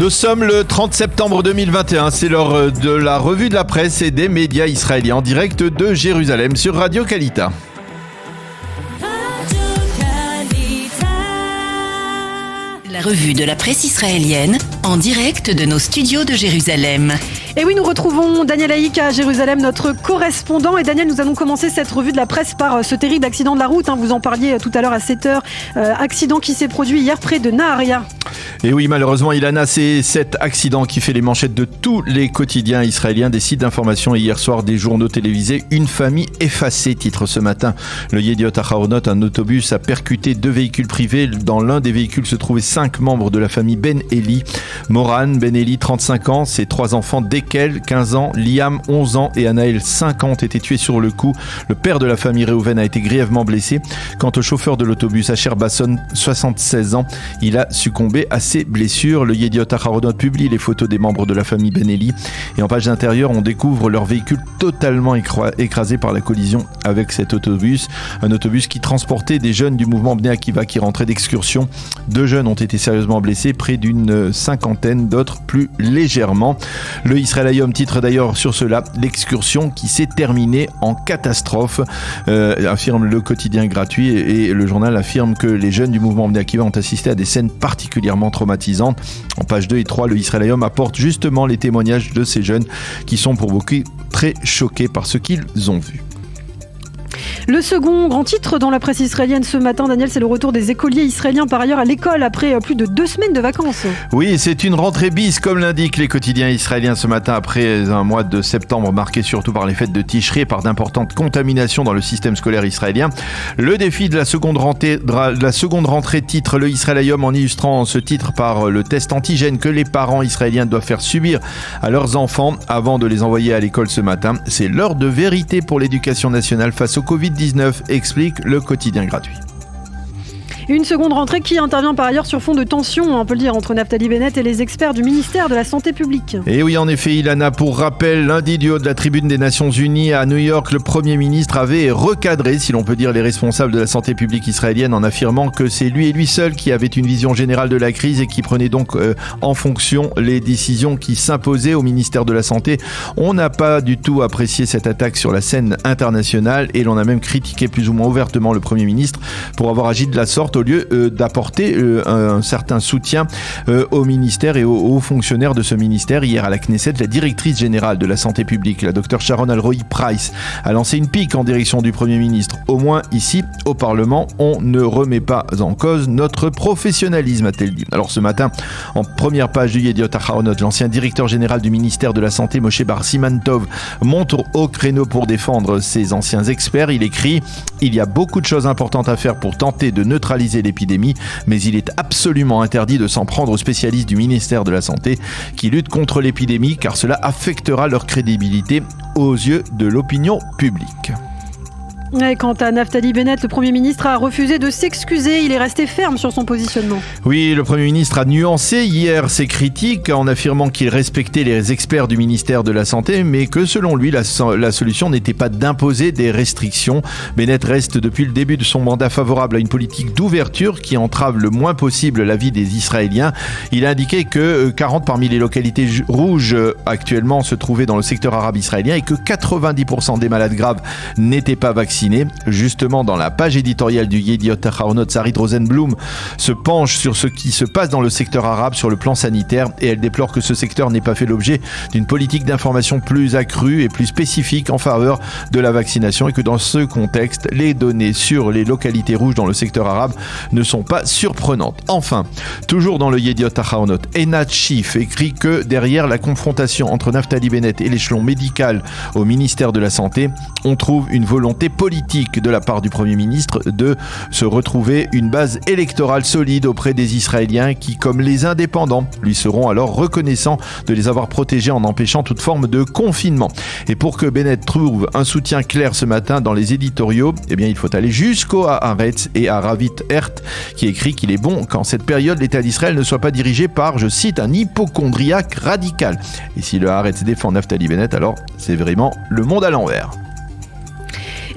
Nous sommes le 30 septembre 2021, c'est l'heure de la revue de la presse et des médias israéliens en direct de Jérusalem sur Radio Kalita. La revue de la presse israélienne en direct de nos studios de Jérusalem. Et oui, nous retrouvons Daniel Haïk à Jérusalem, notre correspondant. Et Daniel, nous allons commencer cette revue de la presse par ce terrible accident de la route. Vous en parliez tout à l'heure à 7h. Accident qui s'est produit hier près de Naharia. Et oui, malheureusement, Ilana, c'est cet accident qui fait les manchettes de tous les quotidiens israéliens, des sites d'information et hier soir des journaux télévisés. Une famille effacée, titre ce matin le Yediot Aharonot. Un autobus a percuté 2 véhicules privés. Dans l'un des véhicules se trouvaient 5 membres de la famille Ben Eli. Moran Ben Eli, 35 ans, ses 3 enfants, Dekel, 15 ans, Liam, 11 ans et Anaël, 5 ans, ont été tués sur le coup. Le père de la famille, Reuven, a été grièvement blessé. Quant au chauffeur de l'autobus, Asher Basson, 76 ans, il a succombé à ses blessures. Le Yediot Aharonot publie les photos des membres de la famille Ben Eli et en page d'intérieur, on découvre leur véhicule totalement écrasé par la collision avec cet autobus. Un autobus qui transportait des jeunes du mouvement Bnei Akiva qui rentraient d'excursion. 2 jeunes ont été sérieusement blessés, près d'une 50aine d'autres plus légèrement. Le Israël Hayom titre d'ailleurs sur cela l'excursion qui s'est terminée en catastrophe, affirme le quotidien gratuit, et le journal affirme que les jeunes du mouvement Bnei Akiva ont assisté à des scènes particulièrement traumatisantes. En page 2 et 3, le Israël Hayom apporte justement les témoignages de ces jeunes qui sont pour beaucoup très choqués par ce qu'ils ont vu. Le second grand titre dans la presse israélienne ce matin, Daniel, c'est le retour des écoliers israéliens par ailleurs à l'école après plus de 2 semaines de vacances. Oui, c'est une rentrée bis comme l'indiquent les quotidiens israéliens ce matin après un mois de septembre marqué surtout par les fêtes de Tishré et par d'importantes contaminations dans le système scolaire israélien. Le défi de la seconde rentrée titre le Israël Hayom en illustrant ce titre par le test antigène que les parents israéliens doivent faire subir à leurs enfants avant de les envoyer à l'école ce matin. C'est l'heure de vérité pour l'éducation nationale face au Covid-19, explique le quotidien gratuit. Une seconde rentrée qui intervient par ailleurs sur fond de tension, on peut le dire, entre Naftali Bennett et les experts du ministère de la Santé publique. Et oui, en effet, Ilana, pour rappel, lundi du haut de la tribune des Nations Unies à New York, le Premier ministre avait recadré, si l'on peut dire, les responsables de la santé publique israélienne en affirmant que c'est lui et lui seul qui avait une vision générale de la crise et qui prenait donc en fonction les décisions qui s'imposaient au ministère de la Santé. On n'a pas du tout apprécié cette attaque sur la scène internationale et l'on a même critiqué plus ou moins ouvertement le Premier ministre pour avoir agi de la sorte au lieu d'apporter un certain soutien au ministère et aux fonctionnaires de ce ministère. Hier à la Knesset, la directrice générale de la santé publique, la Dr Sharon Alroy-Price, a lancé une pique en direction du Premier ministre. Au moins ici, au Parlement, on ne remet pas en cause notre professionnalisme, a-t-elle dit. Alors ce matin, en première page du Yediot Aharonot, l'ancien directeur général du ministère de la Santé, Moshe Bar Siman Tov, monte au créneau pour défendre ses anciens experts. Il écrit « Il y a beaucoup de choses importantes à faire pour tenter de neutraliser l'épidémie, mais il est absolument interdit de s'en prendre aux spécialistes du ministère de la Santé qui luttent contre l'épidémie car cela affectera leur crédibilité aux yeux de l'opinion publique. » Et quant à Naftali Bennett, le Premier ministre a refusé de s'excuser. Il est resté ferme sur son positionnement. Oui, le Premier ministre a nuancé hier ses critiques en affirmant qu'il respectait les experts du ministère de la Santé, mais que selon lui, la solution n'était pas d'imposer des restrictions. Bennett reste depuis le début de son mandat favorable à une politique d'ouverture qui entrave le moins possible la vie des Israéliens. Il a indiqué que 40 parmi les localités rouges actuellement se trouvaient dans le secteur arabe israélien et que 90% des malades graves n'étaient pas vaccinés. Justement, dans la page éditoriale du Yediot Aharonot, Sarit Rosenblum se penche sur ce qui se passe dans le secteur arabe sur le plan sanitaire et elle déplore que ce secteur n'ait pas fait l'objet d'une politique d'information plus accrue et plus spécifique en faveur de la vaccination et que dans ce contexte, les données sur les localités rouges dans le secteur arabe ne sont pas surprenantes. Enfin, toujours dans le Yediot Aharonot, Enat Schiff écrit que derrière la confrontation entre Naftali Bennett et l'échelon médical au ministère de la Santé, on trouve une volonté politique de la part du Premier ministre de se retrouver une base électorale solide auprès des Israéliens qui, comme les indépendants, lui seront alors reconnaissants de les avoir protégés en empêchant toute forme de confinement. Et pour que Bennett trouve un soutien clair ce matin dans les éditoriaux, eh bien, il faut aller jusqu'au Haaretz et à Ravit Hert qui écrit qu'il est bon qu'en cette période, l'État d'Israël ne soit pas dirigé par, je cite, un hypocondriaque radical. Et si le Haaretz défend Naftali Bennett, alors c'est vraiment le monde à l'envers.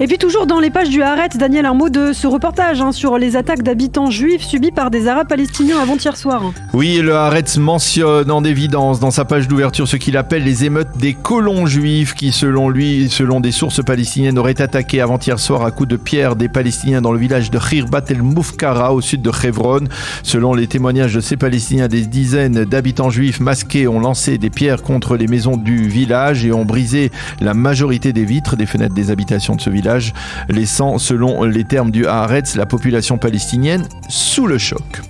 Et puis toujours dans les pages du Haaretz, Daniel, un mot de ce reportage sur les attaques d'habitants juifs subies par des Arabes palestiniens avant-hier soir. Oui, le Haaretz mentionne en évidence dans sa page d'ouverture ce qu'il appelle les émeutes des colons juifs qui, selon des sources palestiniennes, auraient attaqué avant-hier soir à coups de pierre des Palestiniens dans le village de Khirbat el-Moufkara au sud de Hebron. Selon les témoignages de ces Palestiniens, des dizaines d'habitants juifs masqués ont lancé des pierres contre les maisons du village et ont brisé la majorité des vitres des fenêtres des habitations de ce village, laissant, selon les termes du Haaretz, la population palestinienne sous le choc.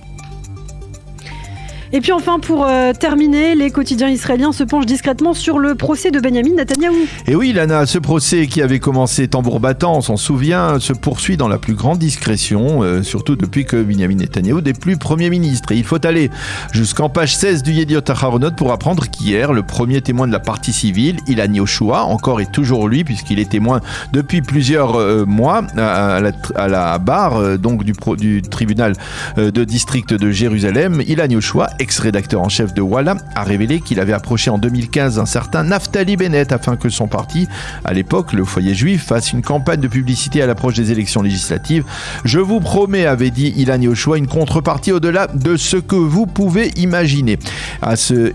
Et puis enfin, pour terminer, les quotidiens israéliens se penchent discrètement sur le procès de Benyamin Netanyahou. Et oui, Lana, ce procès qui avait commencé tambour battant, on s'en souvient, se poursuit dans la plus grande discrétion, surtout depuis que Benyamin Netanyahou n'est plus Premier ministre. Et il faut aller jusqu'en page 16 du Yediot Aharonot pour apprendre qu'hier, le premier témoin de la partie civile, Ilan Yoshua, encore et toujours lui, puisqu'il est témoin depuis plusieurs mois à la barre donc du tribunal de district de Jérusalem, Ilan Yoshua, ex-rédacteur en chef de Walla, a révélé qu'il avait approché en 2015 un certain Naftali Bennett afin que son parti, à l'époque le Foyer Juif, fasse une campagne de publicité à l'approche des élections législatives. Je vous promets, avait dit Ilan Yoshua, une contrepartie au-delà de ce que vous pouvez imaginer.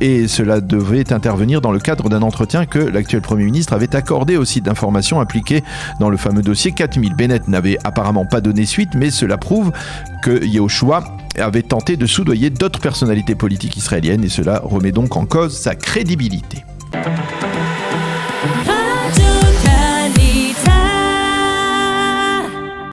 Et cela devait intervenir dans le cadre d'un entretien que l'actuel Premier ministre avait accordé au site d'information impliqué dans le fameux dossier 4000. Bennett n'avait apparemment pas donné suite, mais cela prouve que Yoshua avait tenté de soudoyer d'autres personnalités politiques israéliennes et cela remet donc en cause sa crédibilité.